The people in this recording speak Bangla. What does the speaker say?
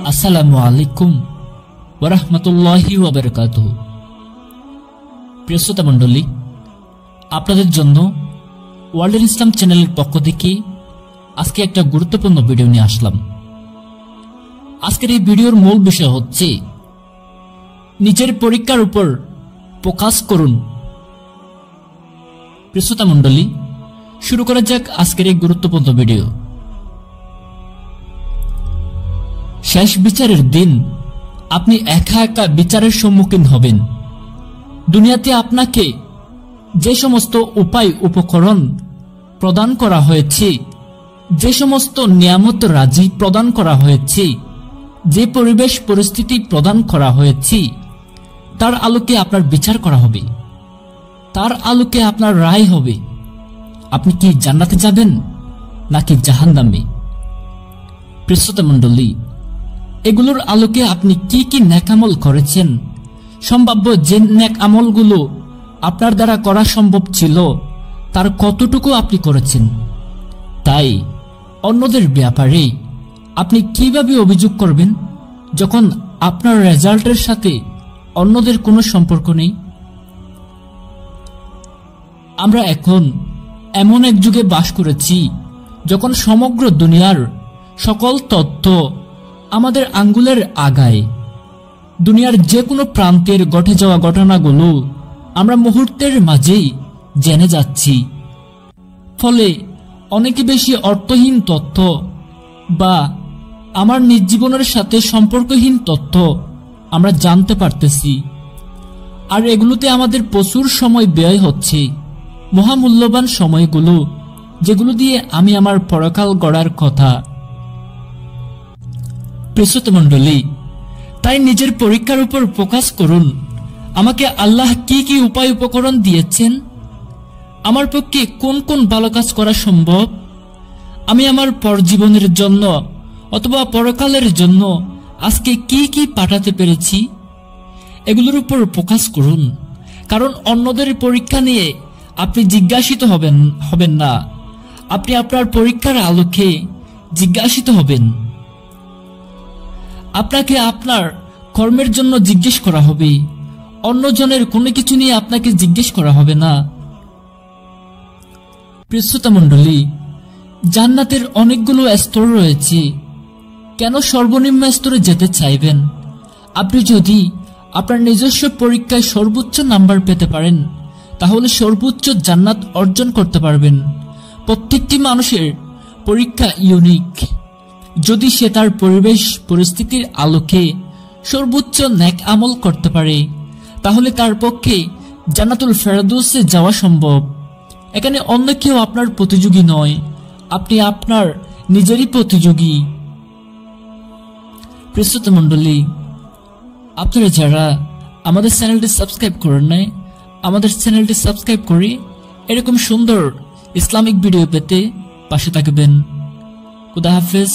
আসসালামু আলাইকুম ওয়া রাহমাতুল্লাহি ওয়া বারাকাতুহু। প্রিয় শ্রোতা মণ্ডলী, আপনাদের জন্য ওয়ার্ল্ড ইসলাম চ্যানেলের পক্ষ থেকে আজকে একটা গুরুত্বপূর্ণ ভিডিও নিয়ে আসলাম। আজকের এই ভিডিওর মূল বিষয় হচ্ছে নিজের পরীক্ষার উপর ফোকাস করুন। প্রিয় শ্রোতা মণ্ডলী, শুরু করা যাক আজকের এই গুরুত্বপূর্ণ ভিডিও। শেষ বিচারের দিন আপনি একা একা বিচারের সম্মুখীন হবেন। দুনিয়াতে আপনাকে যে সমস্ত উপায় উপকরণ প্রদান করা হয়েছে, যে সমস্ত নিয়ামত রাজি প্রদান করা হয়েছে, যে পরিবেশ পরিস্থিতি প্রদান করা হয়েছে, তার আলোকে আপনার বিচার করা হবে, তার আলোকে আপনার রায় হবে। আপনি কি জান্নাতে যাবেন নাকি জাহান্নামে? প্রিয় শ্রোতা মণ্ডলী, এগুলোর আলোকে আপনি কি কি নেক আমল করেছেন, সম্ভাব্য যে নেক আমলগুলো আপনার দ্বারা করা সম্ভব ছিল তার কতটুকু আপনি করেছেন। তাই অন্যদের ব্যাপারে আপনি কিভাবে অভিযোগ করবেন যখন আপনার রেজাল্টের সাথে অন্যদের কোনো সম্পর্ক নেই? আমরা এখন এমন এক যুগে বাস করেছি যখন সমগ্র দুনিয়ার সকল তথ্য আমাদের আঙ্গুলের আগায়। দুনিয়ার যে কোনো প্রান্তের ঘটে যাওয়া ঘটনাগুলো আমরা মুহূর্তের মাঝেই জেনে যাচ্ছি। ফলে অনেকে বেশি অর্থহীন তথ্য বা আমার নিজ জীবনের সাথে সম্পর্কহীন তথ্য আমরা জানতে পারতেছি। আর এগুলোতে আমাদের প্রচুর সময় ব্যয় হচ্ছে, মহামূল্যবান সময়গুলো যেগুলো দিয়ে আমি আমার পরকাল গড়ার কথা। প্রিয় শ্রোতা মণ্ডলী, তাই নিজের পরীক্ষার উপর ফোকাস করুন। আমাকে আল্লাহ কি কি উপায় উপকরণ দিয়েছেন, আমার পক্ষে কোন কোন ভালো কাজ করা সম্ভব, আমি আমার পরজীবনের জন্য অথবা পরকালের জন্য আজকে কি কি পাঠাতে পেরেছি, এগুলোর উপর ফোকাস করুন। কারণ অন্যদের পরীক্ষা নিয়ে আপনি জিজ্ঞাসিত হবেন না, আপনি আপনার পরীক্ষার আলোকে জিজ্ঞাসিত হবেন। আপনাকে আপনার কর্মের জন্য জিজ্ঞেস করা হবে, অন্যজনের কোনো কিছু নিয়ে আপনাকে জিজ্ঞেস করা হবে না। প্রিয় শ্রোতা মণ্ডলী, জান্নাতের অনেকগুলো স্তর রয়েছে। কেন সর্বনিম্ন স্তরে যেতে চাইবেন? আপনি যদি আপনার নিজস্ব পরীক্ষায় সর্বোচ্চ নাম্বার পেতে পারেন তাহলে সর্বোচ্চ জান্নাত অর্জন করতে পারবেন। প্রত্যেকটি মানুষের পরীক্ষা ইউনিক। যদি সে তার পরিবেশ পরিস্থিতির আলোকে সর্বোচ্চ নেক আমল করতে পারে তাহলে তার পক্ষে জান্নাতুল ফেরদৌসে যাওয়া সম্ভব। এখানে অন্য কেউ আপনার প্রতিযোগী নয়, আপনি আপনার নিজেরই প্রতিযোগী। প্রিয় শ্রোতা মণ্ডলী, আপনারা যারা আমাদের চ্যানেলটি সাবস্ক্রাইব করেন নাই, আমাদের চ্যানেলটি সাবস্ক্রাইব করে এরকম সুন্দর ইসলামিক ভিডিও পেতে পাশে থাকবেন। খুদা হাফেজ।